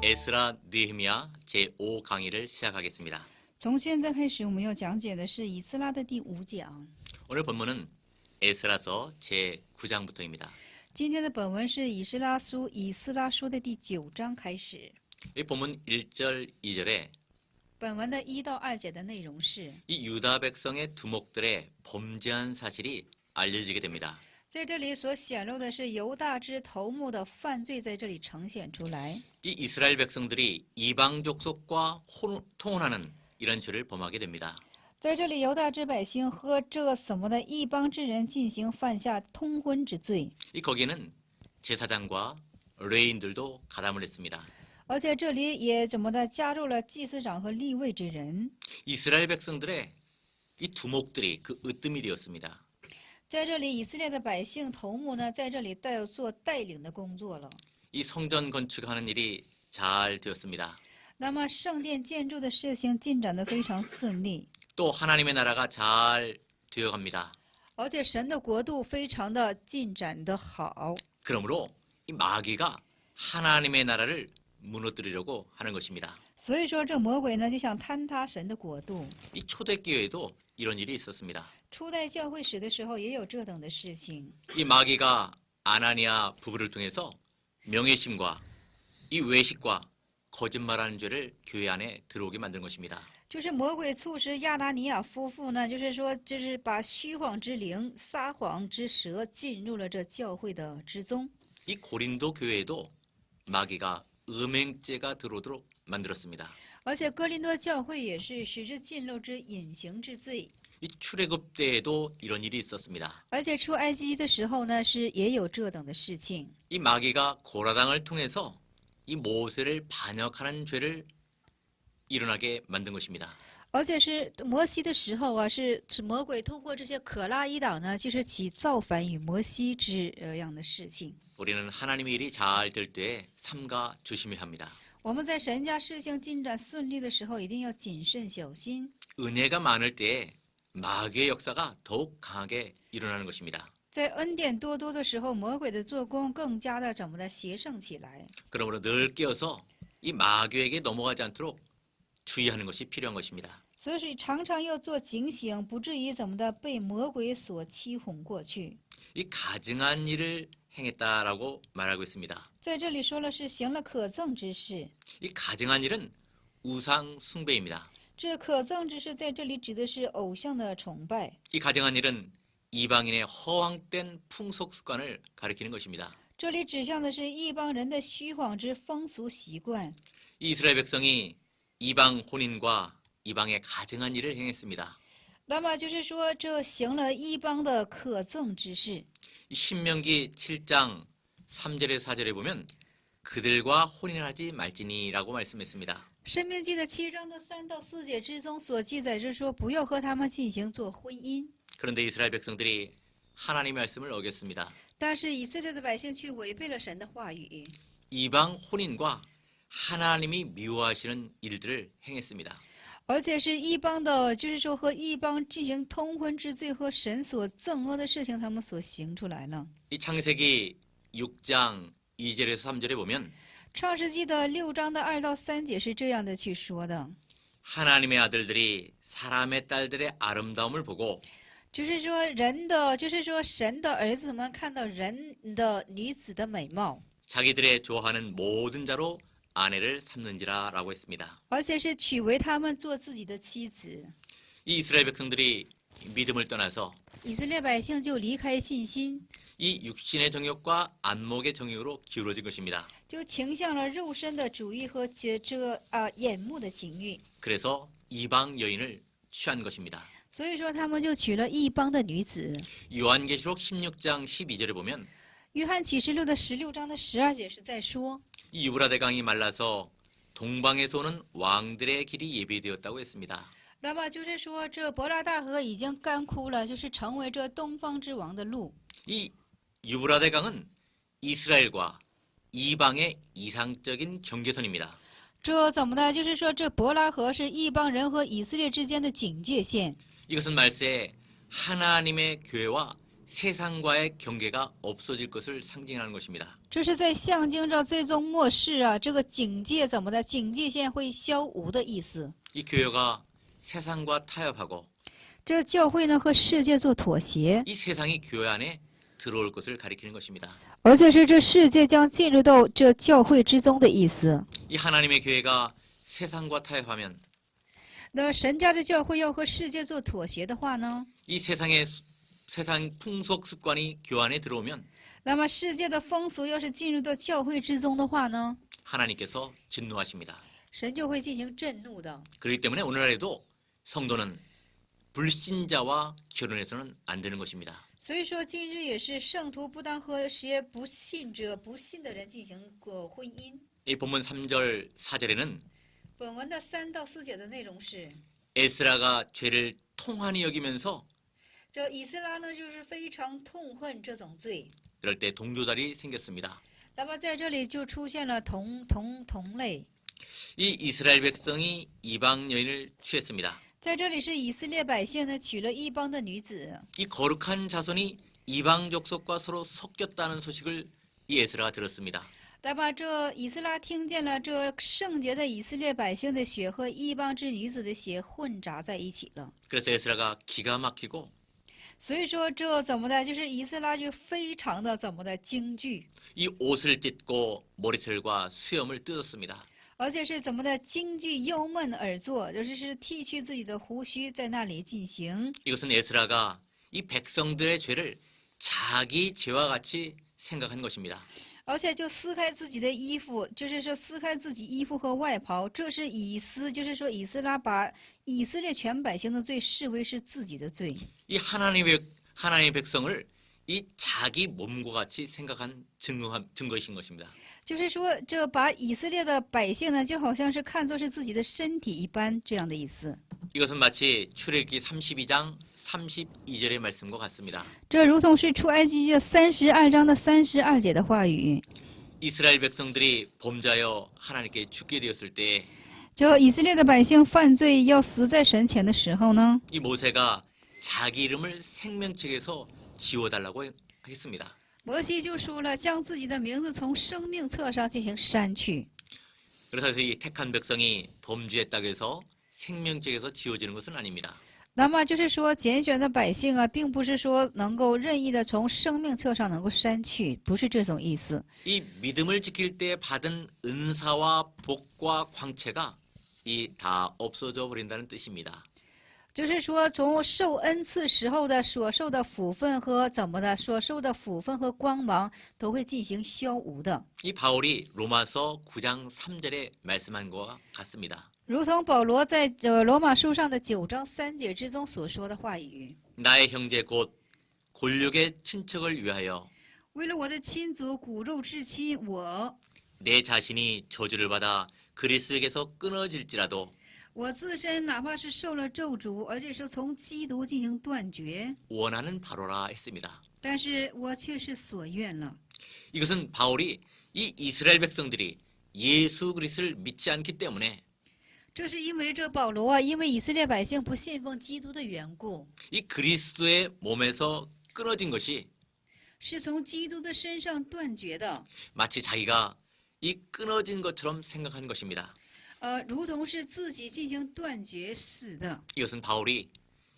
에스라 느헤미야 제5 강의를 시작하겠습니다. 从现在开始，我们要讲解的是以斯拉的第5讲。 오늘 본문은 에스라서 제9장부터입니다. 今天的本文是以斯拉书的第9章开始。 이 본문 1절, 2절에 本文的1到2节的内容是， 이 유다 백성의 두목들의 범죄한 사실이 알려지게 됩니다. 在这里所显露的是犹大支头目的犯罪，在这里呈现出来。 이 이스라엘 백성들이 이방 족속과 통혼하는 이런 죄를 범하게 됩니다. 在这里，犹大支百姓和这什么的异邦之人进行犯下通婚之罪， 이 거기는 제사장과 레인들도 가담을 했습니다. 而且这里也怎么的加入了祭司长和立位之人。 이스라엘 백성들의 이 두목들이 그 으뜸이 되었습니다. 在这里，以色列的百姓头目呢，在这里要做带领的工作了。 이 성전 건축하는 일이 잘 되었습니다. 那么圣殿建筑的事情进展得非常顺利， 또 하나님의 나라가 잘 되어갑니다. 而且神的国度非常的进展得好。 그러므로 이 마귀가 하나님의 나라를 무너뜨리려고 하는 것입니다. 所以说，这魔鬼呢就想坍塌神的国度。 이 초대교회에도 이런 일이 있었습니다. 初代教会史的时候也有这等的事情。 이 마귀가 아나니아 부부를 통해서 명예심과 이 외식과 거짓말하는 죄를 교회 안에 들어오게 만든 것입니다. 就是魔鬼促使亚拿尼亚夫妇呢，就是把虚谎之灵、撒谎之舌进入了这教会的之中。 이 고린도 교회에도 마귀가 음행죄가 들어오도록 만들었습니다. 而且哥林多教会也是使之进入之隐形之罪。 이 출애굽 때에도 이런 일이 있었습니다. 而且出埃及的时候呢，也有这等的事情。 이 마귀가 고라당을 통해서 이 모세를 반역하는 죄를 일어나게 만든 것입니다. 而且是摩西的时候啊，是魔鬼通过这些可拉伊党呢，就是起造反与摩西之样的事情。 우리는 하나님의 일이 잘 될 때에 삼가 조심해야 합니다. 我们在神家事情进展顺利的时候，一定要谨慎小心。 은혜가 많을 때에 마귀의 역사가 더욱 강하게 일어나는 것입니다. 在恩典多多的时候，魔鬼的做工更加的怎么的邪盛起来。 그러므로 늘 깨어서 이 마귀에게 넘어가지 않도록 주의하는 것이 필요한 것입니다. 所以常常要做警醒，不至于怎么的被魔鬼所欺哄过去。 이 가증한 일을 행했다라고 말하고 있습니다. 在这里说了是行了可憎之事， 이 가증한 일은 우상 숭배입니다. 这可憎之事在这里指的是偶像的崇拜。 이 가증한 일은 이방인의 허황된 풍속 습관을 가리키는 것입니다. 这里指向的是一帮人的虚谎之风俗习惯。 이 이스라엘 백성이 이방 혼인과 이방의 가증한 일을 행했습니다. 那么就是说，这行了一帮的可憎之事。 이 신명기 7장 3절에 4절에 보면 그들과 혼인을 하지 말지니라고 말씀했습니다. 申命记的7章的3到4节之中所记载着说，不要和他们进行做婚姻。 그런데 이스라엘 백성들이 하나님의 말씀을 어겼습니다. 但是以色列的百姓却违背了神的话语， 이방 혼인과 하나님이 미워하시는 일들을 행했습니다. 而且是一帮的，就是说和一帮进行通婚之罪和神所憎恶的事情，他们所行出来了。 이 창세기 6장 2절에서 3절에 보면 创世纪的6章的2到3节是这样的去说的， 하나님의 아들들이 사람의 딸들의 아름다움을 보고 就是说人的，就是说神的儿子们看到人的女子的美貌， 자기들의 좋아하는 모든 자로 아내를 삼는지라라고 했습니다. 而且是娶为他们做自己的妻子。 이 이스라엘 백성들이 믿음을 떠나서 以色列百姓就离开信心， 이 육신의 정욕과 안목의 정욕으로 기울어진 것입니다. 就倾向了肉身的主义和眼目的情欲。 그래서 이방 여인을 취한 것입니다. 所以说，他们就娶了一帮的女子。 요한계시록 16장 12절에 보면 约翰启示录的16章的12节是在说， 이 유브라데 강이 말라서 동방에서 오는 왕들의 길이 예비되었다고 했습니다. 那么就是说，这伯拉大河已经干枯了，就是成为这东方之王的路。 이 유브라데 강은 이스라엘과 이방의 이상적인 경계선입니다. 这怎么的？就是说，这伯拉河是一帮人和以色列之间的警戒线。 이것은 말세 하나님의 교회와 세상과의 경계가 없어질 것을 상징하는 것입니다. 这是在象征着最终末世啊，这个警戒怎么的？警戒线会消无的意思。 이 교회가 세상과 타협하고 这教会呢和世界做妥协， 이 세상이 교회 안에 들어올 것을 가리키는 것입니다. 而且是这世界将进入到这教会之中的意思。 이 하나님의 교회가 세상과 타협하면 那神家的教会要和世界做妥协的话呢， 이 세상 풍속 습관이 교회 안에 들어오면 那么世界的风俗要是进入到教会之中的话呢， 하나님께서 진노하십니다. 神就会进行震怒的。 그렇기 때문에 오늘날에도 성도는 불신자와 결혼해서는 안 되는 것입니다. 所以说，今日也是圣徒不当和些不信者、不信的人进行过婚姻。 이 본문 3절 4절에는 本文的3到4节的内容是， 에스라가 죄를 통한히 여기면서 这以斯拉呢就是非常痛恨这种罪。 그럴 때 동조자리 생겼습니다. 那么在这里就出现了同类， 이 이스라엘 백성이 이방 여인을 취했습니다. 在这里是以色列百姓呢娶了异邦的女子。 이 거룩한 자손이 이방 족속과 서로 섞였다는 소식을 이 에스라가 들었습니다. 那么这以斯拉听见了这圣洁的以色列百姓的血和异邦之女子的血混杂在一起了。 그래서 에스라가 기가 막히고 所以说这怎么的，就是以斯拉就非常的怎么的惊惧， 이 옷을 찢고 머리털과 수염을 뜯었습니다. 而且是怎么的惊惧忧闷而坐，就是剃去自己的胡须，在那里进行。 이것은 에스라가 이 백성들의 죄를 자기 죄와 같이 생각한 것입니다. 而且就撕开自己的衣服，就是说撕开自己衣服和外袍，这是以斯，就是说以斯拉把以色列全百姓的罪视为是自己的罪。 이 하나님의 백성을 이 자기 몸과 같이 생각한 증거이신 것입니다. 就是说，这把以色列的百姓呢，就好像是看作是自己的身体一般，这样的意思。 이것은 마치 출애굽기 32장 32절의 말씀과 같습니다. 这如同是出埃及记32章的32节的话语。 이스라엘 백성들이 범죄하여 하나님께 죽게 되었을 때 이 这以色列的百姓犯罪要死在神前的时候呢， 모세가 자기 이름을 생명책에서 지워달라고 했습니다. 摩西就说了，将自己的名字从生命册上进行删去。 그래서 이 택한 백성이 범죄했다고 해서 생명책에서 지워지는 것은 아닙니다. 那么就是说，拣选的百姓啊，并不是说能够任意的从生命册上能够删去，不是这种意思。 이 믿음을 지킬 때 받은 은사와 복과 광채가 이 다 없어져 버린다는 뜻입니다. 就是说，从受恩赐时候的所受的福分和怎么的所受的福分和光芒都会进行消无的， 이 바울이 로마서 9장 3절에 말씀한 것과 같습니다. 如同保罗在罗马书上的9章3节之中所说的话语。 나의 형제 곧 골육의 친척을 위하여 为了我的亲族骨肉至亲，我 내 자신이 저주를 받아 그리스도에게서 끊어질지라도 我自身哪怕是受了咒诅，而且是从基督进行断绝， 원하는 바로라 했습니다. 但是我却是所愿了。 이것은 바울이 이 이스라엘 백성들이 예수 그리스도를 믿지 않기 때문에 这是因为这保罗啊，因为以色列百姓不信奉基督的缘故， 이 그리스도의 몸에서 끊어진 것이 是从基督的身上断绝的， 마치 자기가 이 끊어진 것처럼 생각한 것입니다. 如同是自己进行断绝似的。 이것은 바울이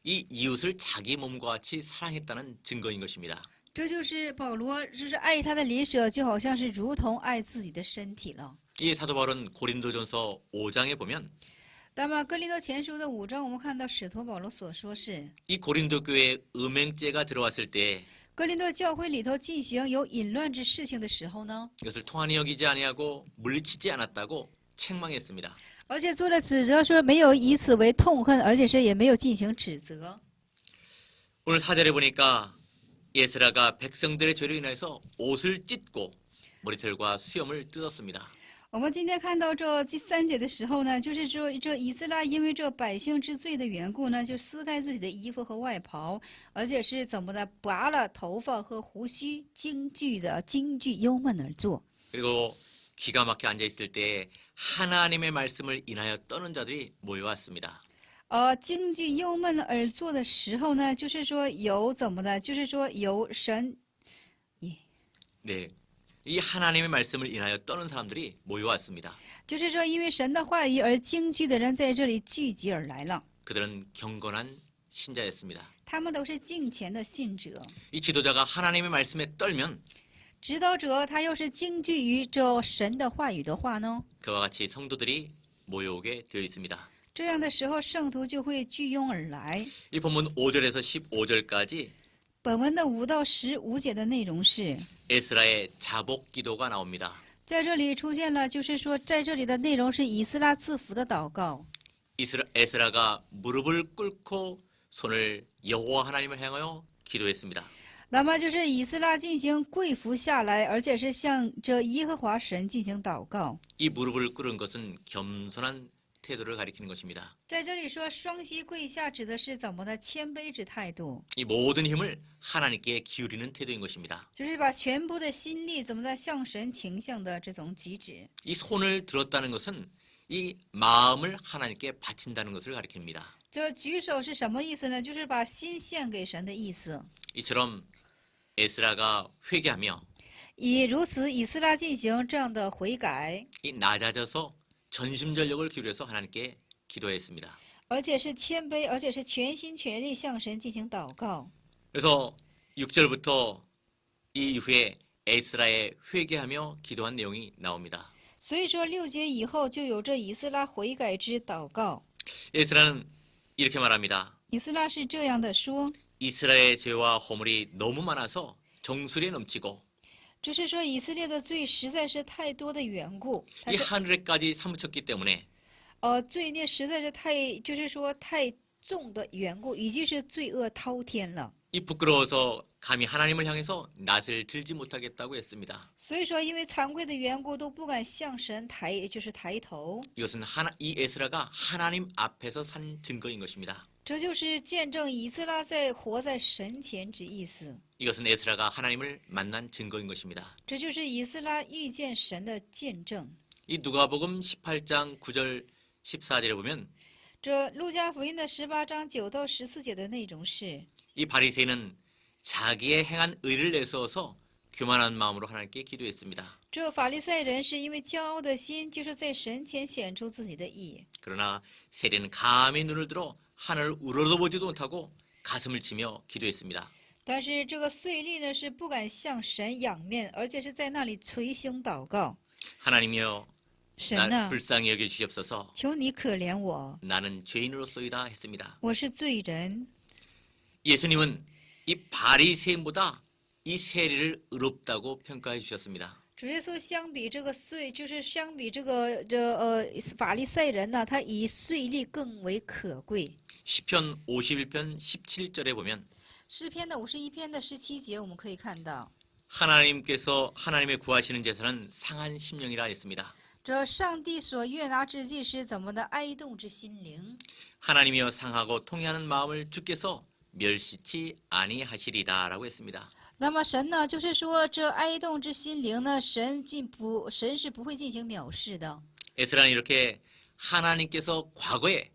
이 이웃을 자기 몸과 같이 사랑했다는 증거인 것입니다. 这就是保罗，就是爱他的邻舍，就好像是如同爱自己的身体了。 이 사도 바울은 고린도전서 5장에 보면 那么哥林多前书的5章，我们看到使徒保罗所说是， 이 고린도 교회에 음행죄가 들어왔을 때 哥林多教会里头进行有淫乱之事情的时候呢， 이것을 통한히 여기지 아니하고 물리치지 않았다고 책망했습니다. 而且做了指责，说没有以此为痛恨，而且是也没有进行指责。 오늘 4절에 보니까 에스라가 백성들의 죄로 인해서 옷을 찢고 머리털과 수염을 뜯었습니다. 我们今天看到这第3节的时候呢，就是说这以斯拉因为这百姓之罪的缘故呢，就撕开自己的衣服和外袍，而且是怎么的拔了头发和胡须，惊惧忧闷而坐。 그리고 기가 막혀 앉아 있을 때 하나님의 말씀을 인하여 떠는 자들이 모여왔습니다. 京剧忧闷而坐的时候呢，就是说有怎么的，就是说有神， 네, 이 하나님의 말씀을 인하여 떠는 사람들이 모여왔습니다. 就是说因为神的话语而京剧的人在这里聚集而来了。 그들은 경건한 신자였습니다. 他们都是敬虔的信者， 이 지도자가 하나님의 말씀에 떨면 指导者他又是京剧于这神的话语的话呢， 그와 같이 성도들이 모여오게 되어 있습니다. 这样的时候圣徒就会聚拥而来。 이 본문 5절에서 15절까지 本文的5到15节的内容是， 에스라의 자복 기도가 나옵니다. 在这里出现了，就是说在这里的内容是以斯拉自服的祷告。 에스라가 무릎을 꿇고 손을 여호와 하나님을 향하여 기도했습니다. 那么就是以斯拉进行跪伏下来，而且是向着耶和华神进行祷告。 이 무릎을 꿇은 것은 겸손한 태도를 가리키는 것입니다. 在这里说双膝跪下，指的是怎么的谦卑之态度， 이 모든 힘을 하나님께 기울이는 태도인 것입니다. 就是把全部的心力怎么的向神倾向的这种举止。 이 손을 들었다는 것은 이 마음을 하나님께 바친다는 것을 가리킵니다. 这举手是什么意思呢？就是把心献给神的意思。 이처럼 에스라가 회개하며 以如此，以斯拉进行这样的悔改， 이 낮아져서 전심전력을 기울여서 하나님께 기도했습니다. 而且是谦卑，而且是全心全力向神进行祷告。 그래서 6절부터 이 이후에 에스라의 회개하며 기도한 내용이 나옵니다. 所以说6节以后就有这以斯拉悔改之祷告。 에스라는 이렇게 말합니다. 以斯拉是这样的说， 이스라엘의 죄와 허물이 너무 많아서 정수리에 넘치고 就是说以色列的罪实在是太多的缘故， 이 하늘에까지 사무쳤기 때문에 罪孽实在是太，就是说太重的缘故，已经是罪恶滔天了。 이 부끄러워서 감히 하나님을 향해서 낯을 들지 못하겠다고 했습니다. 所以说，因为惭愧的缘故，都不敢向神抬，就是抬头。 이것은 이 에스라가 하나님 앞에서 산 증거인 것입니다. 这就是见证以斯拉在活在神前之意思。 이것은 에스라가 하나님을 만난 증거인 것입니다. 这就是以斯拉遇见神的见证。 이 누가복음 18장 9절 14절에 보면 这路加福音的18章9到14节的内容是， 이 바리새인은 자기의 행한 의를 내세워서 교만한 마음으로 하나님께 기도했습니다. 这法利赛人是因为骄傲的心，就是在神前显出自己的义。 그러나 세리는 감히 눈을 들어 하늘을 우러러보지도 못하고 가슴을 치며 기도했습니다. 但是这个税吏呢，是不敢向神仰面，而且是在那里捶胸祷告。 하나님이여 神 날 呐， 불쌍히 여겨 주시옵소서. 求你可怜我， 나는 죄인으로소이다 했습니다. 我是罪人。 예수님은 이 바리새인보다 이 세리를 의롭다고 평가해 주셨습니다. 主耶稣相比这个税，就是相比这个法利赛人呢，他以税吏更为可贵。 시편 51편 17절에 보면 诗篇的51篇的17节，我们可以看到， 하나님께서 하나님의 구하시는 제사는 상한 심령이라 했습니다. 这上帝所悦纳之祭是怎么的哀动之心灵。 하나님이여 상하고 통회하는 마음을 주께서 멸시치 아니하시리다라고 했습니다. 那么神呢，就是说这哀动之心灵呢，神是不会进行藐视的。 에스라는 이렇게 하나님께서 과거에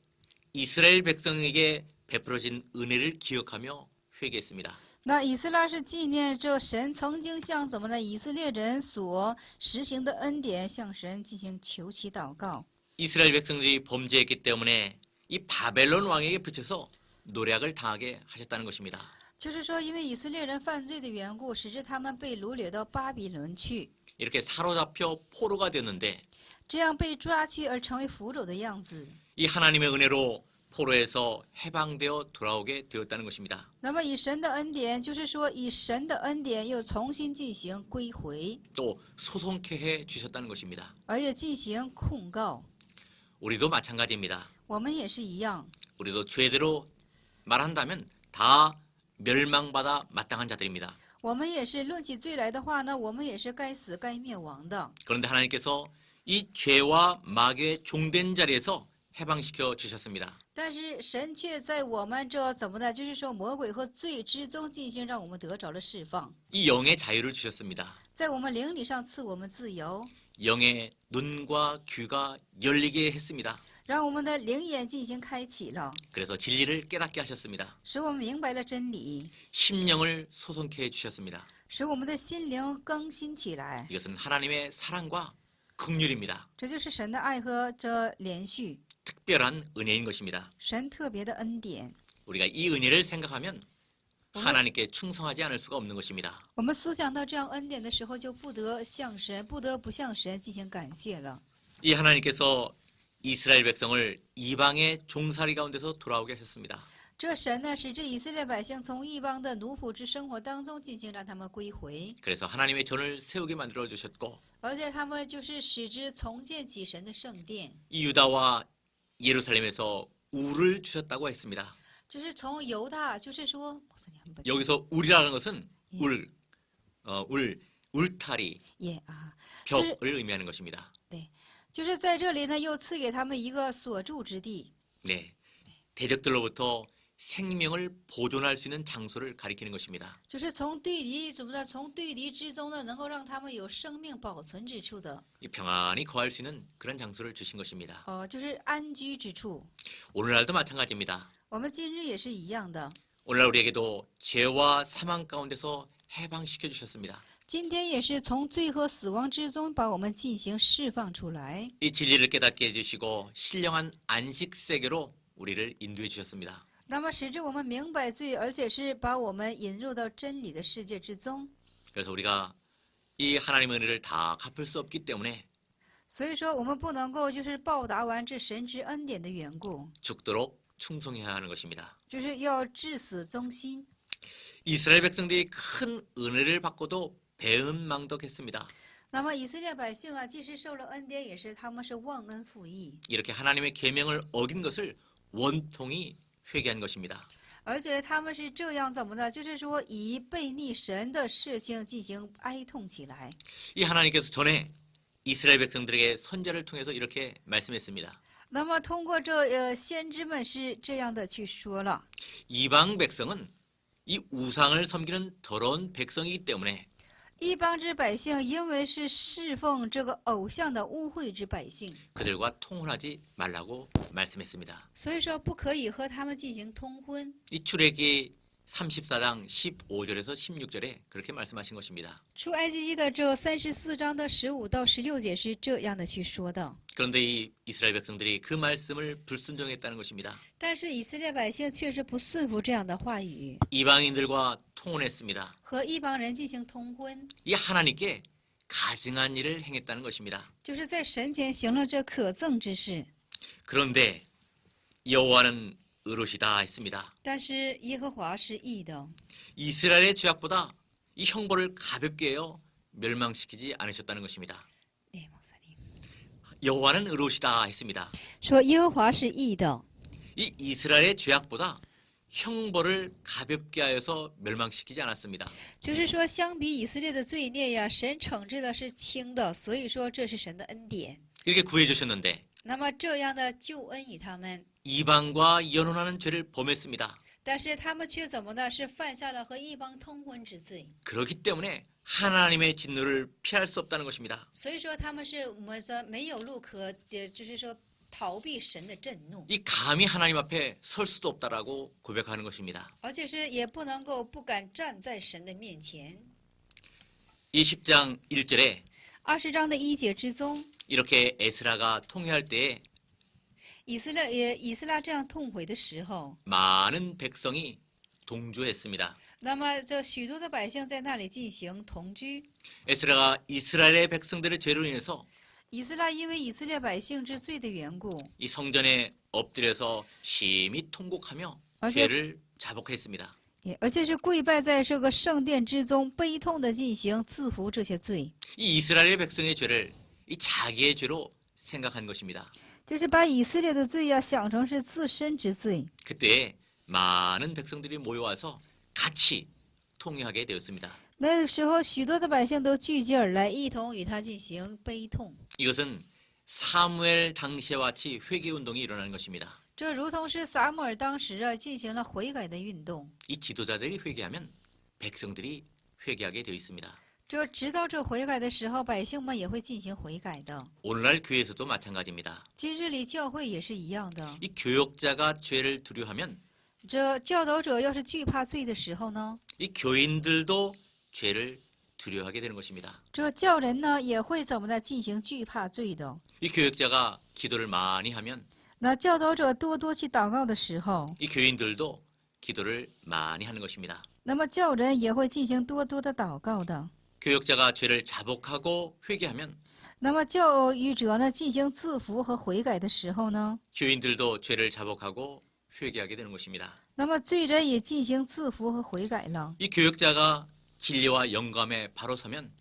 이스라엘 백성에게 베풀어진 은혜를 기억하며 회개했습니다. 那以斯拉是纪念这神曾经向怎么的以色列人所实行的恩典，向神进行求祈祷告。 이스라엘 백성들이 범죄했기 때문에 이 바벨론 왕에게 붙여서 노략을 당하게 하셨다는 것입니다. 就是说，因为以色列人犯罪的缘故，使之他们被掳掠到巴比伦去， 이렇게 사로잡혀 포로가 되었는데 这样被抓去而成为俘虏的样子。 이 하나님의 은혜로 포로에서 해방되어 돌아오게 되었다는 것입니다. 那么以神的恩典，就是说以神的恩典又重新进行归回， 또 소송케 해 주셨다는 것입니다. 而且进行控告。 우리도 마찬가지입니다. 我们也是一样， 우리도 죄대로 말한다면 다 멸망받아 마땅한 자들입니다. 我们也是论起罪来的话呢，我们也是该死该灭亡的。 그런데 하나님께서 이 죄와 마귀의 종된 자리에서 해방시켜 주셨습니다. 但是神却在我们这怎么的，就是说魔鬼和罪之中进行让我们得着了释放， 이 영의 자유를 주셨습니다. 在我们灵里上赐我们自由， 영의 눈과 귀가 열리게 했습니다. 让我们的灵眼进行开启了， 그래서 진리를 깨닫게 하셨습니다. 使我们明白了真理， 심령을 소송케 해주셨습니다. 使我们的心灵更新起来。 이것은 하나님의 사랑과 긍휼입니다. 这就是神的爱和这连续， 특별한 은혜인 것입니다. 神特别的恩典。 우리가 이 은혜를 생각하면 하나님께 충성하지 않을 수가 없는 것입니다. 我们思想到这样恩典的时候，就不得向神，不得不向神进行感谢了。 이 하나님께서 이스라엘 백성을 이방의 종살이 가운데서 돌아오게 하셨습니다. 这神呢，使这以色列百姓从异邦的奴仆之生活当中进行，让他们归回， 그래서 하나님의 전을 세우게 만들어 주셨고 而且他们就是使之重建起神的圣殿， 이 유다와 예루살렘에서 우를 주셨다고 했습니다. 就是从犹大，就是说， 여기서 울이라는 것은 울타리, 也啊， 벽을 의미하는 것입니다. 就是在这里呢，又赐给他们一个所住之地， 네, 대적들로부터 생명을 보존할 수 있는 장소를 가리키는 것입니다. 就是从对敌怎么的，从对敌之中呢，能够让他们有生命保存之处的， 평안히 거할 수 있는 그런 장소를 주신 것입니다. 就是安居之处。 오늘날도 마찬가지입니다. 我们今日也是一样的， 오늘날 우리에게도 죄와 사망 가운데서 해방시켜 주셨습니다. 今天也是从罪和死亡之中把我们进行释放出来， 이 진리를 깨닫게 해주시고 신령한 안식 세계로 우리를 인도해 주셨습니다. 那么使之我们明白罪，而且是把我们引入到真理的世界之中。 그래서 우리가 이 하나님의 은혜를 다 갚을 수 없기 때문에 所以说，我们不能够就是报答完这神之恩典的缘故， 죽도록 충성해야 하는 것입니다. 就是要至死忠心。 이스라엘 백성들이 큰 은혜를 받고도 배은망덕했습니다. 那么以色列百姓啊，即使受了恩典，也是他们是忘恩负义， 이렇게 하나님의 계명을 어긴 것을 원통이 회개한 것입니다. 而且他们是这样怎么呢？就是说以悖逆神的事情进行哀痛起来。 이 하나님께서 전에 이스라엘 백성들에게 선자를 통해서 이렇게 말씀했습니다. 那么通过先知们是这样的去说了， 이방 백성은 이 우상을 섬기는 더러운 백성이기 때문에 一邦之百姓因为是侍奉这个偶像的污秽之百姓， 그들과 통혼하지 말라고 말씀했습니다. 所以说不可以和他们进行通婚。 이 출애기 34장 15절에서 16절에 그렇게 말씀하신 것입니다. 出埃及记的这34章的15到16节是这样的去说的。 그런데 이 이스라엘 백성들이 그 말씀을 불순종했다는 것입니다. 但是以色列百姓确实不顺服这样的话语， 이방인들과 통혼했습니다. 和一帮人进行通婚， 이 하나님께 가증한 일을 행했다는 것입니다. 就是在神前行了这可憎之事。 그런데 여호와는 의로시다 했습니다. 但是耶和华是义的， 이스라엘의 죄악보다 이 형벌을 가볍게 해요 멸망시키지 않으셨다는 것입니다. 哎，목사님 여호와는 의로시다 했습니다. 说耶和华是义的， 이 이스라엘의 죄악보다 형벌을 가볍게 하여서 멸망시키지 않았습니다. 就是说相比以色列的罪孽呀，神惩治的是轻的，所以说这是神的恩典。 이렇게 구해 주셨는데 那么这样的救恩于他们， 이방과 연혼하는 죄를 범했습니다. 但是他们却怎么呢？是犯下了和异邦通婚之罪。 그렇기 때문에 하나님의 진노를 피할 수 없다는 것입니다. 所以说他们是我们说没有路可，就是说逃避神的震怒， 이 감히 하나님 앞에 설 수도 없다라고 고백하는 것입니다. 而且是也不能够不敢站在神的面前。 이 10장 1절에 20章的1节之中， 이렇게 에스라가 통회할 때에 以斯拉这样痛悔的时候， 많은 백성이 동조했습니다. 那么这许多的百姓在那里进行同居。 에스라가 이스라엘의 백성들의 죄로 인해서 以斯拉因为以色列百姓之罪的缘故， 이 성전에 엎드려서 심히 통곡하며 어제- 죄를 자복했습니다. 而且是跪拜在这个圣殿之中，悲痛的进行自服这些罪， 이 이스라엘의 백성의 죄를 이 자기의 죄로 생각한 것입니다. 就是把以色列的罪呀想成是自身之罪。 그때 많은 백성들이 모여와서 같이 통회하게 되었습니다. 那个时候，许多的百姓都聚集而来，一同与他进行悲痛。 이것은 사무엘 당시와 같이 회개 운동이 일어나는 것입니다. 这如同是撒母耳当时啊进行了悔改的运动。 이 지도자들이 회개하면 백성들이 회개하게 되어 있습니다. 这直到这悔改的时候，百姓们也会进行悔改的。 오늘날 교회에서도 마찬가지입니다. 今日里教会也是一样的。 이 교역자가 죄를 두려하면 这教导者要是惧怕罪的时候呢， 이 교인들도 죄를 두려워하게 되는 것입니다. 这教人呢也会怎么的进行惧怕罪的。 이 교역자가 기도를 많이 하면 那教导者多多去祷告的时候， 이 교인들도 기도를 많이 하는 것입니다. 那么教人也会进行多多的祷告的。 교역자가 죄를 자복하고 회개하면 那么教育者呢进行自服和悔改的时候呢， 교인들도 죄를 자복하고 회개하게 되는 것입니다. 那么罪人也进行自服和悔改了。 이 교역자가 진리와 영감에 바로 서면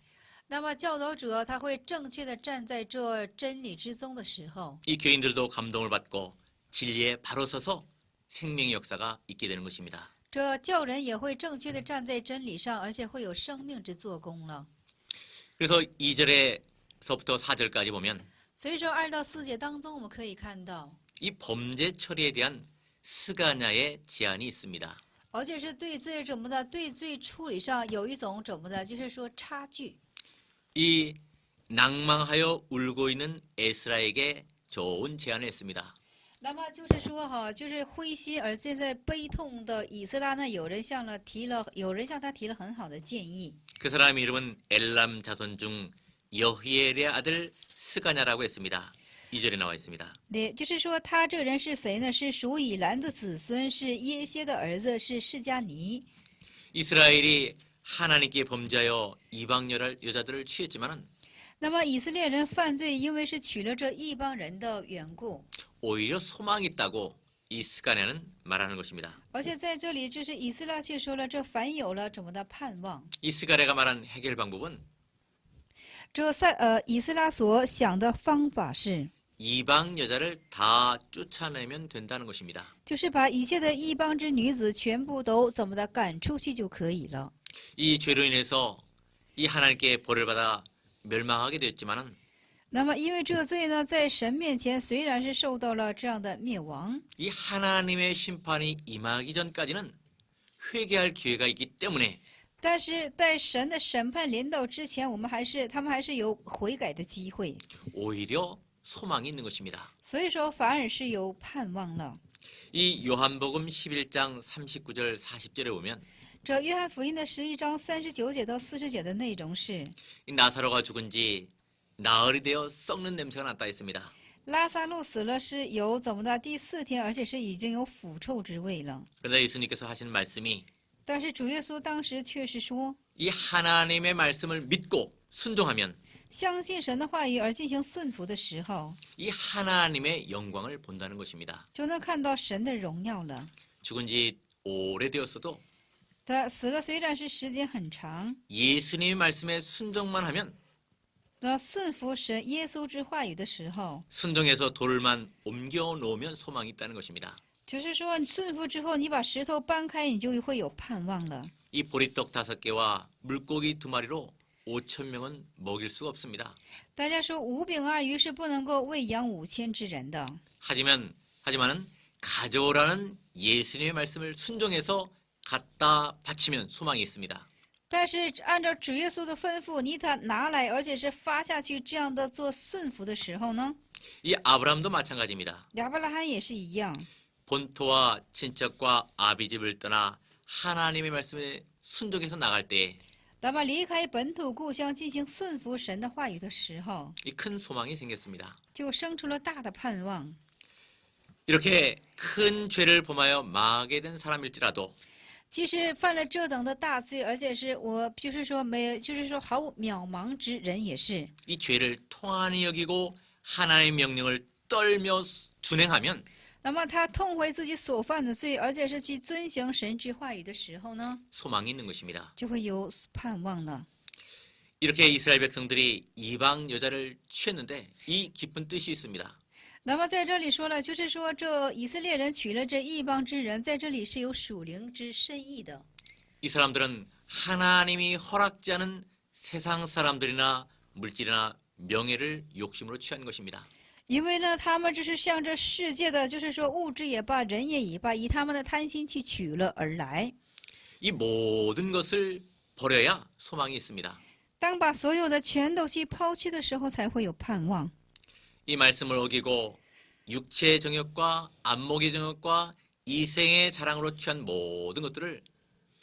那么教导者他会正确的站在这真理之中的时候， 이 교인들도 감동을 받고 진리에 바로 서서 생명의 역사가 있게 되는 것입니다. 这教人也会正确的站在真理上，而且会有生命之做工了。 그래서 2절에서부터 4절까지 보면 所以说2到4节当中，我们可以看到， 이 범죄 처리에 대한 스가냐의 제안이 있습니다. 而且是对罪怎么的，对罪处理上有一种怎么的，就是说差距。 이 낭망하여 울고 있는 에스라에게 좋은 제안을 했습니다. 那么就是说哈，就是灰心而现在悲痛的以斯拉呢，有人向他提了很好的建议。 그 사람의 이름은 엘람 자손 중 여히엘의 아들 스가냐라고 했습니다. 2절에 나와 있습니다. 对，就是说他这人是谁呢？是属以兰的子孙，是耶歇的儿子，是释迦尼。 이스라엘이 하나님께 범죄하여 이방 여자들을 취했지만은 那么以色列人犯罪，因为是娶了这异邦人的缘故， 오히려 소망이 있다고 이 스가냐는 말하는 것입니다. 而且在这里就是以斯拉却说了，这凡有了怎么的盼望。 이 스가냐가 말한 해결 방법은 以斯拉所想的方法是， 이방 여자를 다 쫓아내면 된다는 것입니다. 就是把一切的异邦之女子全部都怎么的赶出去就可以了。 이 죄로 인해서 이 하나님께 벌을 받아 멸망하게 되었지만은 那么因为这罪呢，在神面前虽然是受到了这样的灭亡， 이 하나님의 심판이 임하기 전까지는 회개할 기회가 있기 때문에 但是在神的审判临到之前，他们还是有悔改的机会， 오히려 소망이 있는 것입니다. 所以说反而是有盼望了。 이 요한복음 11장 39절 40절에 보면 这约翰福音的11章39节到40节的内容是， 이 나사로가 죽은 지 나흘이 되어 썩는 냄새가 났다 했습니다. 拉撒路死了是有怎么的第4天，而且是已经有腐臭之味了。 그러나 예수님께서 하신 말씀이 但是主耶稣当时却是说， 이 하나님의 말씀을 믿고 순종하면 相信神的话语而进行顺服的时候， 이 하나님의 영광을 본다는 것입니다. 就能看到神的荣耀了。 죽은 지 오래되었어도 他死了虽然是时间很长， 예수님의 말씀에 순종만 하면 顺服神耶稣之话语的时候， 순종해서 돌만 옮겨 놓으면 소망이 있다는 것입니다. 就是说你顺服之后，你把石头搬开，你就会有盼望了。 이 보리떡 5개와 물고기 2마리로 5,000명은 먹일 수가 없습니다. 大家说5饼2鱼是不能够喂养5000之人的， 하지만은 가져오라는 예수님의 말씀을 순종해서 갖다 바치면 소망이 있습니다. 但是按照主耶稣的吩咐，你他拿来，而且是发下去，这样的做顺服的时候呢， 이 아브라함도 마찬가지입니다. 亚伯拉罕也是一样。 본토와 친척과 아비집을 떠나 하나님의 말씀에 순종해서 나갈 때 이 那么离开本土故乡进行顺服神的话语的时候， 큰 소망이 생겼습니다. 就生出了大的盼望。 이렇게 큰 죄를 범하여 망하게 된 사람일지라도 其实犯了这等的大罪，而且是毫无渺茫之人也是。 이 죄를 통한히 여기고 하나님의 명령을 떨며 준행하면 那么他痛悔自己所犯的罪，而且是去遵行神之话语的时候呢， 소망이 있는 것입니다. 就会有盼望了。 이렇게 이스라엘 백성들이 이방 여자를 취했는데 이 깊은 뜻이 있습니다. 那么在这里说了，就是说这以色列人娶了这异邦之人，在这里是有属灵之深意的。 이 사람들은 하나님이 허락지 않은 세상 사람들이나 물질이나 명예를 욕심으로 취한 것입니다. 因为呢，他们这是向着世界的，就是说物质也罢，人也已罢，以他们的贪心去取了而来。 이 모든 것을 버려야 소망이 있습니다. 当把所有的全都去抛弃的时候，才会有盼望。 이 말씀을 어기고 육체의 정욕과 안목의 정욕과 이생의 자랑으로 취한 모든 것들을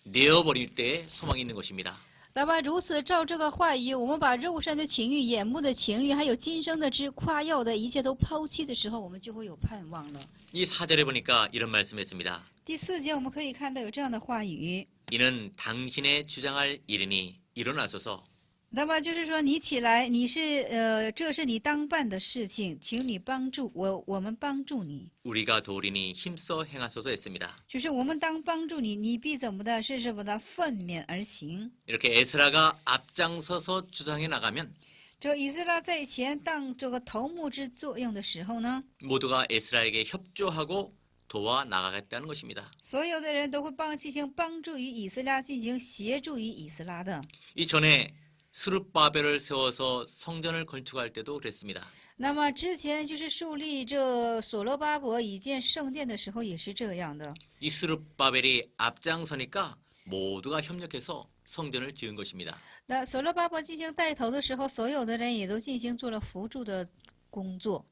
내어버릴 때에 소망이 있는 것입니다. 那么如此照这个话语，我们把肉身的情欲、眼目的情欲，还有今生的夸耀的一切都抛弃的时候，我们就会有盼望了。 이 4절에 보니까 이런 말씀했습니다. 第4节我们可以看到有这样的话语， 이는 당신의 주장할 일이니 일어나소서 那么就是说你起来，这是你当办的事情，请你帮助我们帮助你， 우리가 도우리니 힘써 행하소서 했습니다. 就是我们当帮助你，你必怎么的，是什么的，奋勉而行。 이렇게 에스라가 앞장서서 주장해 나가면 这以斯拉在前当这个头目之作用的时候呢， 모두가 에스라에게 협조하고 도와 나가겠다는 것입니다. 所有的人都会进行帮助于以斯拉，进行协助于以斯拉的。 이 전에 스룹바벨을 세워서 성전을 건축할 때도 그랬습니다. 那么之前就是树立这所罗巴伯以建圣殿的时候也是这样的。 이 스룹바벨이 앞장서니까 모두가 협력해서 성전을 지은 것입니다. 那所罗巴伯进行带头的时候，所有的人也都进行做了辅助的工作。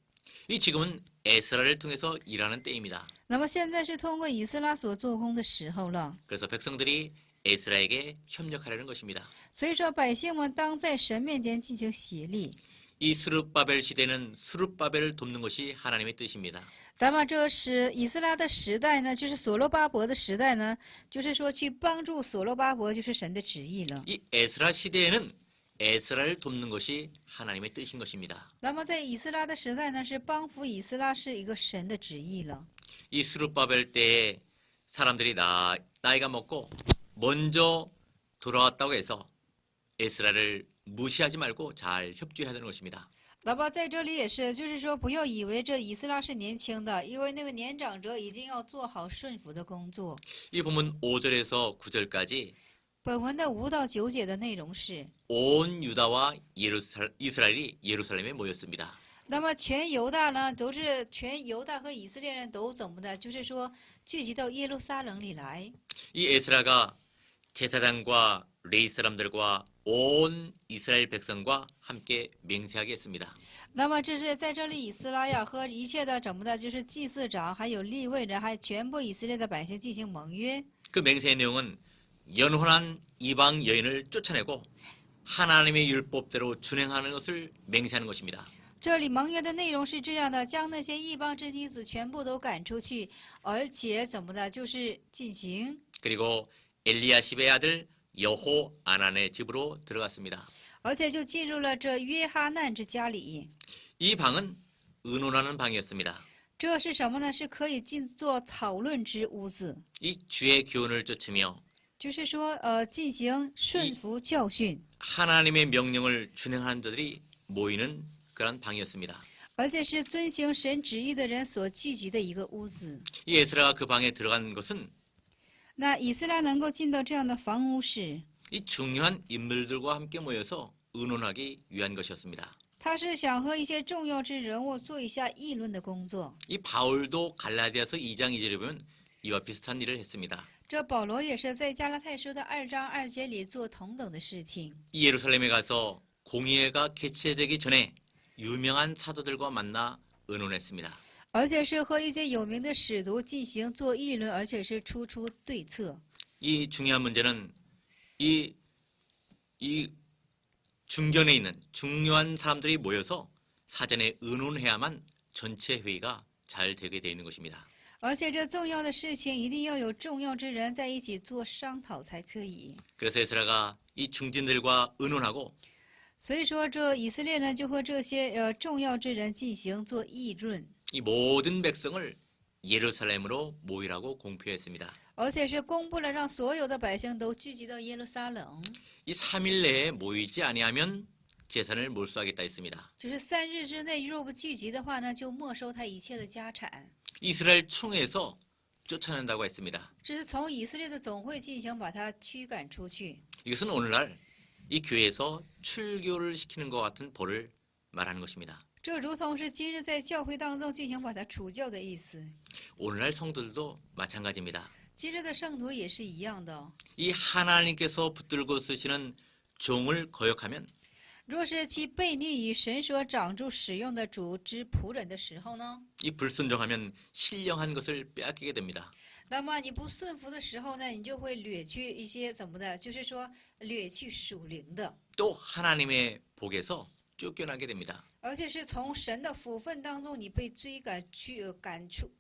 이 지금은 에스라를 통해서 일하는 때입니다. 那么现在是通过以斯拉所做工的时候了。 그래서 백성들이 에스라에게 협력하려는 것입니다. 所以说，百姓们当在神面前进行协力。 이 스룹바벨 시대는 스룹바벨을 돕는 것이 하나님의 뜻입니다. 那么这是以斯拉的时代呢，就是所罗巴伯的时代呢，就是说去帮助所罗巴伯，就是神的旨意了。 이 에스라 시대에는 에스라를 돕는 것이 하나님의 뜻인 것입니다. 那么在以斯拉的时代呢，是帮扶以斯拉是一个神的旨意了。 이 스룹바벨 때에 사람들이 나이가 먹고 먼저 돌아왔다고 해서 에스라를 무시하지 말고 잘 협조해야 되는 것입니다. 那么在这里也是，就是说不要以为这以斯拉是年轻的，因为那位年长者一定要做好顺服的工作。 이 본문 5절에서 9절까지 本文的5到9节的内容是， 온 유다와 이스라엘이 예루살렘에 모였습니다. 那么全犹大呢，都是全犹大和以色列人都怎么的，就是说聚集到耶路撒冷里来。 이 에스라가 제사장과 레위 사람들과 온 이스라엘 백성과 함께 맹세하게 했습니다. 那么这是在这里，以斯拉呀和一切的怎么的，就是祭司长，还有利未人，还全部以色列的百姓进行盟约。 그 맹세의 내용은 연혼한 이방 여인을 쫓아내고 하나님의 율법대로 준행하는 것을 맹세하는 것입니다. 这里盟约的内容是这样的：将那些异邦之女子全部都赶出去，而且怎么的，就是进行。 그리고 엘리야십의 아들 여호 아난의 집으로 들어갔습니다. 而且就进入了这约哈难之家里。 이 방은 의논하는 방이었습니다. 这是什么呢？是可以做讨论之屋子， 이 주의 교훈을 쫓으며 就是说，进行顺服教训， 하나님의 명령을 준행하는 자들이 모이는 그런 방이었습니다. 而且是遵行神旨意的人所聚集的一个屋子。 이 에스라가 그 방에 들어간 것은 那以斯拉能够进到这样的房屋是， 이 중요한 인물들과 함께 모여서 의논하기 위한 것이었습니다. 他是想和一些重要之人物做一下议论的工作。 이 바울도 갈라디아서 2장 2절에 보면 이와 비슷한 일을 했습니다. 这保罗也是在加拉太书的2章2节里做同等的事情。 이 예루살렘에 가서 공의회가 개최되기 전에 유명한 사도들과 만나 의논했습니다. 而且是和一些有名的使徒进行做议论，而且是出对策。 이 중요한 문제는 이 중견에 있는 중요한 사람들이 모여서 사전에 의논해야만 전체 회의가 잘 되게 되어 있는 것입니다. 而且这重要的事情一定要有重要之人在一起做商讨才可以。 그래서 에스라가 이 중진들과 의논하고 所以说，这以色列呢就和这些重要之人进行做议论， 이 모든 백성을 예루살렘으로 모이라고 공표했습니다. 而且是公布了让所有的百姓都聚集到耶路撒冷。 이 3일 내에 모이지 아니하면 재산을 몰수하겠다 했습니다. 就是3日之内若不聚集的话呢，就没收他一切的家产。 이스라엘 총회에서 쫓아낸다고 했습니다. 这是从以色列的总会进行把他驱赶出去。 이것은 오늘날 이 교회에서 출교를 시키는 것 같은 벌을 말하는 것입니다. 这如同是今日在教会当中进行把他除教的意思。 오늘날 성도들도 마찬가지입니다. 今日的圣徒也是一样的。 이 하나님께서 붙들고 쓰시는 종을 거역하면 若是其悖逆于神所长住使用的主之仆人的时候呢， 이 불순종하면 신령한 것을 빼앗기게 됩니다. 那么你不顺服的时候呢，你就会掠去一些怎么的，就是说掠去属灵的， 또 하나님의 복에서 쫓겨나게 됩니다. 而且是从神的福分当中你被追赶去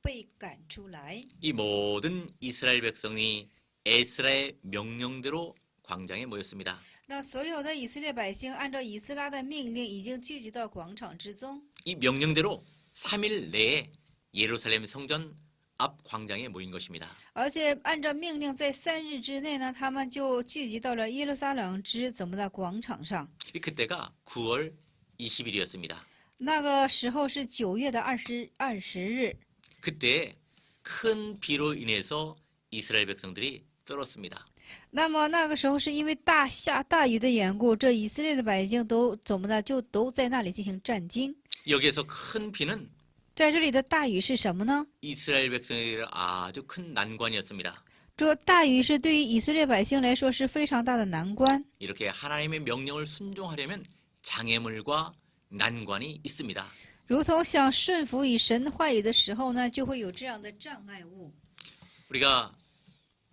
被赶出来。 이 모든 이스라엘 백성이 에스라의 명령대로 광장에 모였습니다. 那所有的以色列百姓按照以斯拉的命令，已经聚集到广场之中。 이 명령대로 3일 내에 예루살렘 성전 앞 광장에 모인 것입니다. 而且按照命令，在3日之内呢，他们就聚集到了耶路撒冷之怎么的广场上。 그때가 9월 20일이었습니다. 那个时候是9月的20日， 그때 큰 비로 인해서 이스라엘 백성들이 떨었습니다. 那么那个时候是因为下大雨的缘故，这以色列的百姓都怎么的，就都在那里进行战惊。 여기에서 큰 비는 在这里的大雨是什么呢？ 이스라엘 백성에게 아주 큰 난관이었습니다. 这大雨是对于以色列百姓来说是非常大的难关。 이렇게 하나님의 명령을 순종하려면 장애물과 난관이 있습니다. 如同想顺服于神话语的时候呢，就会有这样的障碍物。 우리가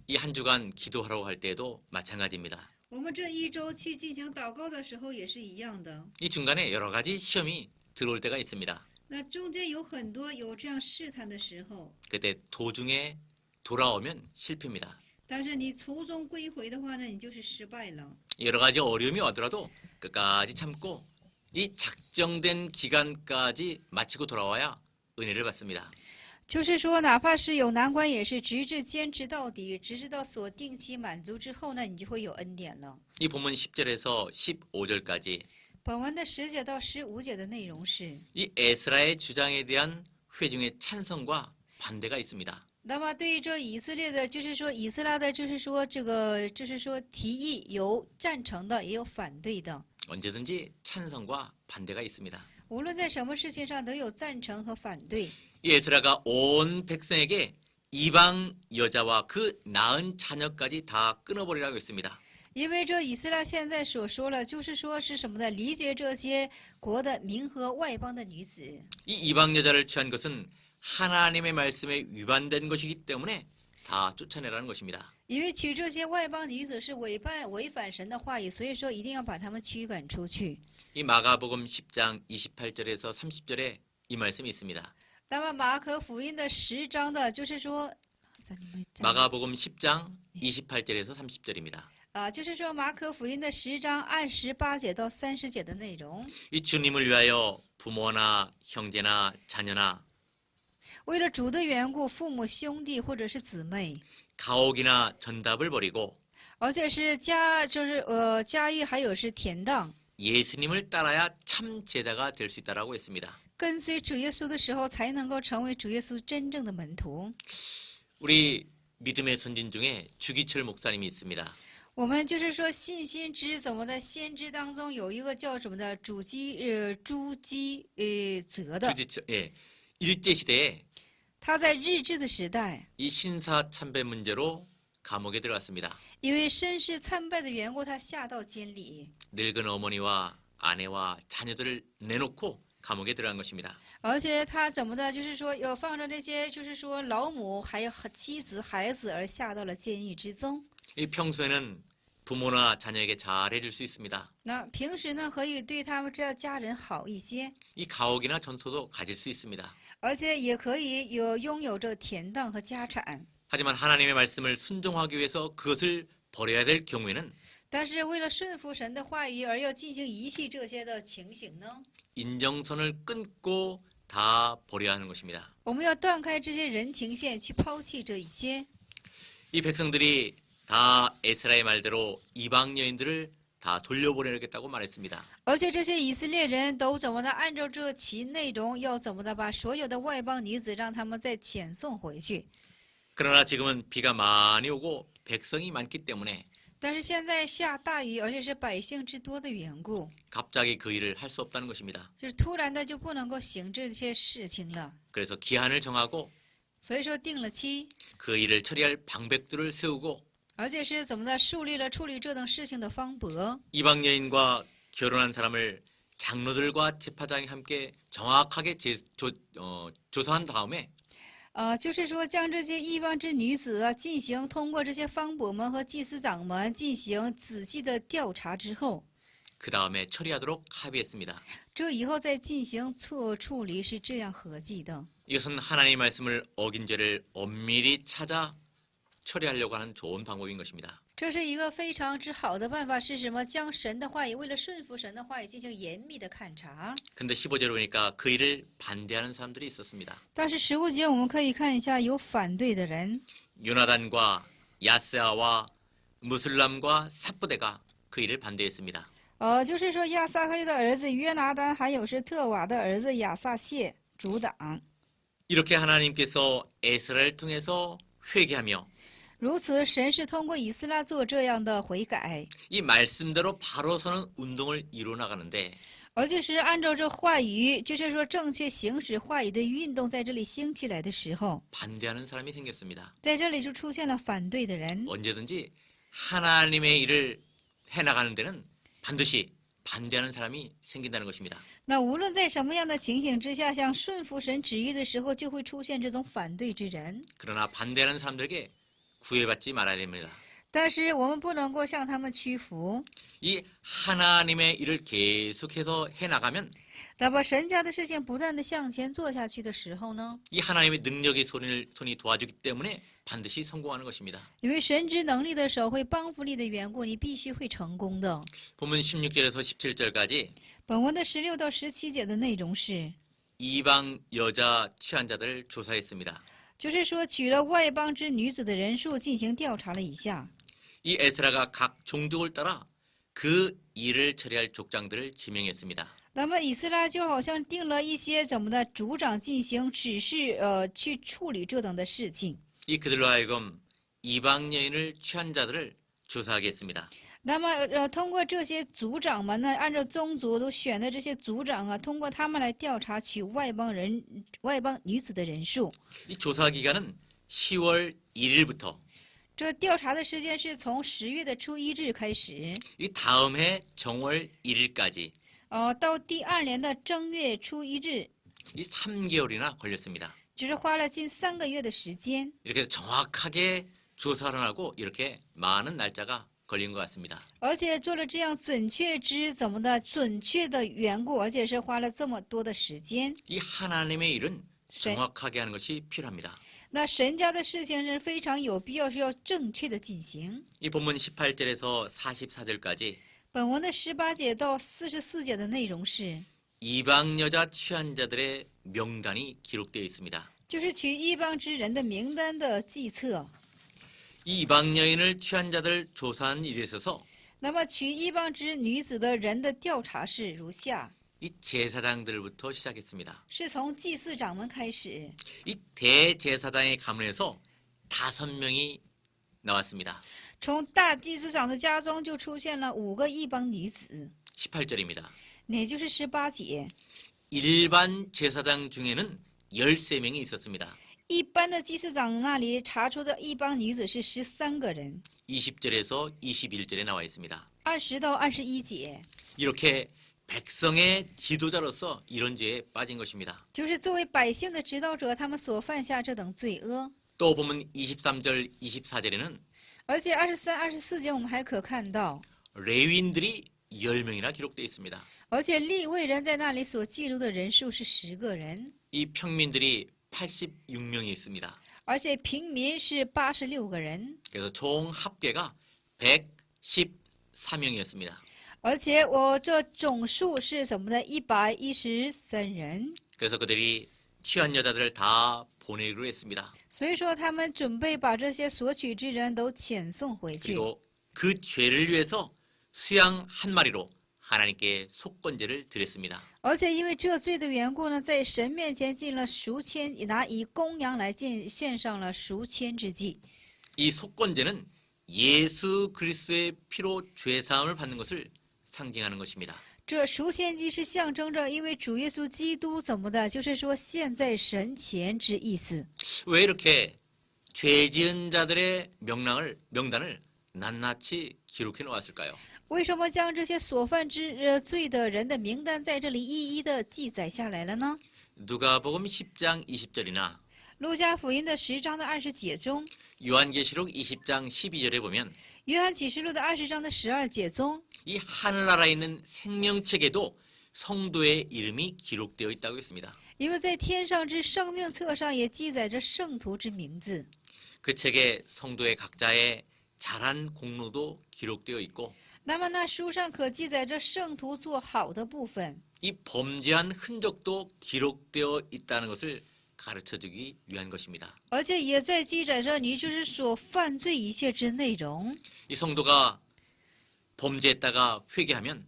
이 한 주간 기도하러 갈 때도 마찬가지입니다. 我们这一周去进行祷告的时候也是一样的。 이 중간에 여러 가지 시험이 들어올 때가 있습니다. 那中间有很多有这样试探的时候， 그때 도중에 돌아오면 실패입니다. 但是你从中归回的话呢，你就是失败了。 여러 가지 어려움이 오더라도 끝까지 참고 이 작정된 기간까지 마치고 돌아와야 은혜를 받습니다. 就是说，哪怕是有难关，也是直至坚持到底，直至到所定期满足之后呢，你就会有恩典了。 이 본문 10절에서 15절까지 本文的10节到15节的内容是： 이 에스라의 주장에 대한 회중의 찬성과 반대가 있습니다. 那么对于这以色列的，就是说以斯拉的，就是说这个，就是说提议有赞成的，也有反对的。 언제든지 찬성과 반대가 있습니다. 无论在什么事情上都有赞成和反对。 이 에스라가 온 백성에게 이방 여자와 그 낳은 자녀까지 다 끊어버리라고 했습니다. 因为这以斯拉现在所说了，就是说是什么呢？理解这些国的民和外邦的女子。 이 이방 여자를 취한 것은 하나님의 말씀에 위반된 것이기 때문에 다 쫓아내라는 것입니다. 因为娶这些外邦女子是违反神的话语，所以说一定要把他们驱赶出去。 이 마가복음 10장 28절에서 30절에 이 말씀이 있습니다. 那么马可福音的10章的，就是说， 마가복음 10장 28절에서 30절입니다. 就是说马可福音的10章28节到30节的内容。 이 주님을 위하여 부모나 형제나 자녀나 为了主的缘故，父母、兄弟或者是姊妹， 가옥이나 전답을 버리고 而且是家喻还有是田当， 예수님을 따라야 참 제자가 될 수 있다라고 했습니다. 跟随主耶稣的时候，才能够成为主耶稣真正的门徒。 우리 믿음의 선진 중에 주기철 목사님이 있습니다. 我们就是说信心之怎么的先知当中有一个叫什么的朱基泽的， 주지철, 예, 일제 시대에 他在日治的时代， 이 신사 참배 문제로 감옥에 들어갔습니다. 因为绅士参拜的缘故，他下到监里， 늙은 어머니와 아내와 자녀들을 내놓고 감옥에 들어간 것입니다. 而且他怎么的，就是说要放着那些就是说老母还有妻子孩子而下到了监狱之中。 이 평소에는 부모나 자녀에게 잘 해줄 수 있습니다. 那平时呢，可以对他们这家人好一些， 이 가옥이나 전토도 가질 수 있습니다. 而且也可以拥有着田当和家产。 하지만 하나님의 말씀을 순종하기 위해서 그것을 버려야 될 경우에는 但是为了顺服神的话语而要进行遗弃这些的情形呢， 인정선을 끊고 다 버려야 하는 것입니다. 我们要断开这些人情线，去抛弃这一些。 이 백성들이 다 에스라의 말대로 이방 여인들을 다 돌려보내겠다고 말했습니다. 而且这些以色列人都怎么的按照这其内容，要怎么的把所有的外邦女子让他们再遣送回去。 그러나 지금은 비가 많이 오고 백성이 많기 때문에 但是现在下大雨，而且是百姓之多的缘故， 갑자기 그 일을 할 수 없다는 것입니다. 就是突然的就不能够行这些事情了。 그래서 기한을 정하고 所以说定了期， 그 일을 처리할 방백들을 세우고 而且是怎么的树立了处理这等事情的方伯。 이방 여인과 결혼한 사람을 장로들과 제사장이 함께 정확하게 조사한 다음에 就是说将这些异邦之女子进行通过这些方伯们和祭司长们进行仔细的调查之后， 그 다음에 처리하도록 합의했습니다. 这以后再进行处理是这样合计的。 이것은 하나님의 말씀을 어긴 죄를 엄밀히 찾아 처리하려고 하는 좋은 방법인 것입니다. 这是一个非常之好的办法，是什么？将神的话语，为了顺服神的话语进行严密的勘察。 근데 15절에 보니까 그 일을 반대하는 사람들이 있었습니다. 但是15节我们可以看一下有反对的人， 요나단과 야스아와 무슬람과 삽부대가 그 일을 반대했습니다. 就是说亚撒黑的儿子约拿单，还有是特瓦的儿子亚撒谢阻挡。 이렇게 하나님께서 에스라를 통해서 회개하며 如此，神是通过以斯拉做这样的悔改， 이 말씀대로 바로 서는 운동을 이루어 나가는데 而且是按照这话语，就是说正确行使话语的运动在这里兴起来的时候， 반대하는 사람이 생겼습니다. 在这里就出现了反对的人。 언제든지 하나님의 일을 해나가는 데는 반드시 반대하는 사람이 생긴다는 것입니다. 那无论在什么样的情形之下，像顺服神旨意的时候，就会出现这种反对之人。 그러나 반대하는 사람들에게 구애받지 말아야 됩니다. 但是我们不能够向他们屈服。 이 하나님의 일을 계속해서 해나가면 那么神家的事情不断的向前做下去的时候呢， 이 하나님의 능력의 손이 도와주기 때문에 반드시 성공하는 것입니다. 因为神之能力的手会帮扶你的缘故，你必须会成功的。 본문 16절에서 17절까지 本文的16到17节的内容是， 이방 여자 취한자들을 조사했습니다. 就是说娶了外邦之女子的人数进行调查了一下。 이 에스라가 각 종족을 따라 그 일을 처리할 족장들을 지명했습니다. 那么以斯拉就好像定了一些怎么的族长进行指示，去处理这等的事情。 이 그들로 하여금 이방 여인을 취한 자들을 조사하게 했습니다. 那么通过这些族长们呢，按照宗族都选的这些族长啊，通过他们来调查娶外邦女子的人数。 이 조사 기간은 10월 1일부터 这调查的时间是从10月的初1日开始， 이 다음 해 정월 1일까지 到第2年的正月初1日， 이 3개월이나 걸렸습니다. 只是花了近3个月的时间。 이렇게 정확하게 조사를 하고 이렇게 많은 날짜가 걸린 것 같습니다. 而且做了这样准确的缘故，而且是花了这么多的时间。 이 하나님의 일은 神 정확하게 하는 것이 필요합니다. 那神家的事情是非常有必要，是要正确的进行。 이 본문 18절에서 44절까지 本文的18节到44节的内容是， 이방 여자 취한 자들의 명단이 기록되어 있습니다. 就是取异邦之人的名单的计册。 이 이방 여인을 취한 자들 조사한 일에 있어서 那么取异邦之女子的人的调查是如下： 이 제사장들부터 시작했습니다. 是从祭司长们开始， 이 대제사장의 가문에서 5명이 나왔습니다. 从大祭司长的家中就出现了5个异邦女子， 18절입니다. 也就是18节。 일반 제사장 중에는 13명이 있었습니다. 一般的祭司长那里查出的异邦女子是13个人， 20절에서 21절에 나와 있습니다. 20到21节， 이렇게 백성의 지도자로서 이런 죄에 빠진 것입니다. 就是作为百姓的指导者，他们所犯下这等罪恶。 또 보면 23절, 24절에는 而且23、24节我们还可看到， 레위인들이 10명이나 기록되어 있습니다. 而且利未人在那里所记录的人数是10个人， 이 평민들이 86명이 있습니다. 而且平民是86个人， 그래서 총 합계가 114명이었습니다. 而且这总数是什么呢？113人。 그래서 그들이 취한 여자들을 다 보내기로 했습니다. 所以说，他们准备把这些索取之人都遣送回去。 그리고 그 죄를 위해서 수양 한 마리로 하나님께 속건제를 드렸습니다. 而且因为这罪的缘故呢，在神面前进了赎愆，拿以公羊来献上了赎愆之祭。 이 속건제는 예수 그리스도의 피로 죄 사함을 받는 것을 상징하는 것입니다. 这赎愆祭是象征着，因为主耶稣基督怎么的，就是说现在神前之意思。 왜 이렇게 죄 지은 자들의 명단을 낱낱이 기록해 놓았을까요? 为什么将这些所犯罪的人的名单在这里一一的记载下来了呢？ 누가복음 10장 20절이나 路加福音的10章的20节中， 요한계시록 20장 12절에 보면 约翰启示录的20章的12节中， 이 하늘나라에 있는 생명책에도 성도의 이름이 기록되어 있다고 했습니다. 因为在天上之生命册上也记载着圣徒之名字。 그 책에 성도의 각자의 잘한 공로도 기록되어 있고 那么那书上可记载着圣徒做好的部分， 이 범죄한 흔적도 기록되어 있다는 것을 가르쳐주기 위한 것입니다. 而且也在记载着你就是所犯罪一切之内容。 이 성도가 범죄했다가 회개하면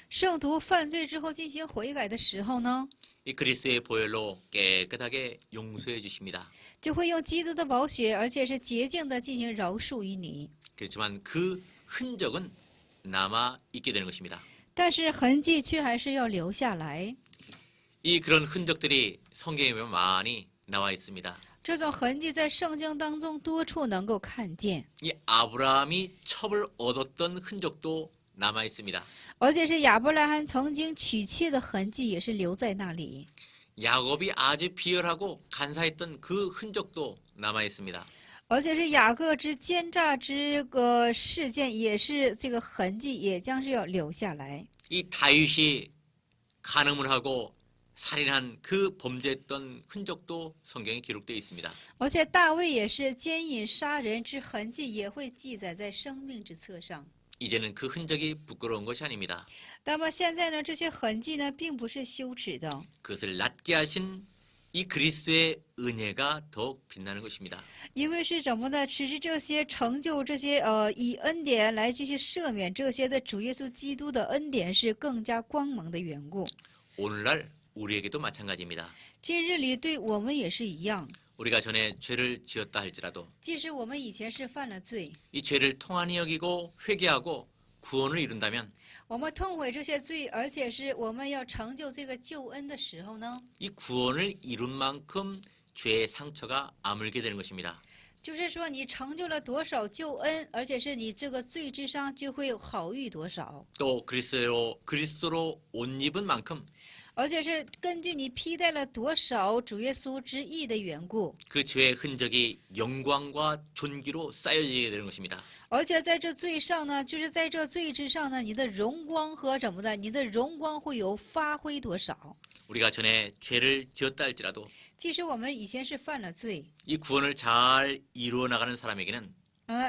圣徒犯罪之后进行悔改的时候呢， 이 그리스도의 보혈로 깨끗하게 용서해 주십니다. 就会用基督的宝血，而且是洁净的进行饶恕于你。 그렇지만 그 흔적은 남아 있게 되는 것입니다. 但是痕迹却还是要留下来。 이 그런 흔적들이 성경에 보면 많이 나와 있습니다. 这种痕迹在圣经当中多处能够看见， 이 아브라함이 첩을 얻었던 흔적도 남아 있습니다. 而且是亚伯拉罕曾经娶妻的痕迹也是留在那里。 야곱이 아주 비열하고 간사했던 그 흔적도 남아 있습니다. 而且是雅各之奸诈之个事件，也是这个痕迹，也将是要留下来。 이 다윗이 간음을 하고 살인한 그 범죄했던 흔적도 성경에 기록되어 있습니다. 而且大卫也是奸淫杀人之痕迹，也会记载在生命之册上。 이제는 그 흔적이 부끄러운 것이 아닙니다. 那么现在呢，这些痕迹呢，并不是羞耻的， 그것을 낫게 하신 이 그리스도의 은혜가 더욱 빛나는 것입니다. 因为是怎么呢？只是这些成就这些以恩典来继续赦免这些的主耶稣基督的恩典是更加光芒的缘故。 오늘날 우리에게도 마찬가지입니다. 今日里对我们也是一样， 우리가 전에 죄를 지었다 할지라도 即使我们以前是犯了罪， 이 죄를 통한히 여기고 회개하고 구원을 이룬다면 我们痛悔这些罪，而且是我们要成就这个救恩的时候呢， 이 구원을 이룬 만큼 죄의 상처가 아물게 되는 것입니다. 就是说你成就了多少救恩，而且是你这个罪之伤就会好愈多少， 또 그리스도로 옷 입은 만큼 而且是根据你披戴了多少主耶稣之义的缘故， 그 죄의 흔적이 영광과 존귀로 쌓여지게 되는 것입니다. 而且在这罪上呢，就是在这罪之上呢，你的荣光和怎么的，你的荣光会有发挥多少？ 우리가 전에 죄를 지었다 할지라도 即使我们以前是犯了罪， 이 구원을 잘 이루어 나가는 사람에게는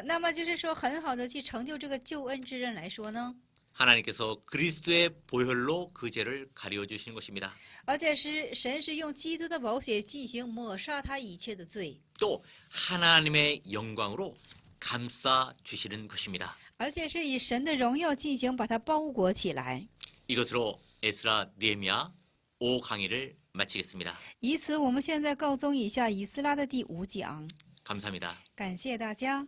那么就是说很好的去成就这个救恩之人来说呢， 하나님께서 그리스도의 보혈로 그 죄를 가려 주시는 것입니다. 而且是神是用基督的宝血进行抹杀他一切的罪， 또 하나님의 영광으로 감싸 주시는 것입니다. 而且是以神的荣耀进行把它包裹起来。 이것으로 에스라 느헤미야 5강의를 마치겠습니다. 以此，我们现在告终以下以斯拉的第5讲。 감사합니다. 感谢大家。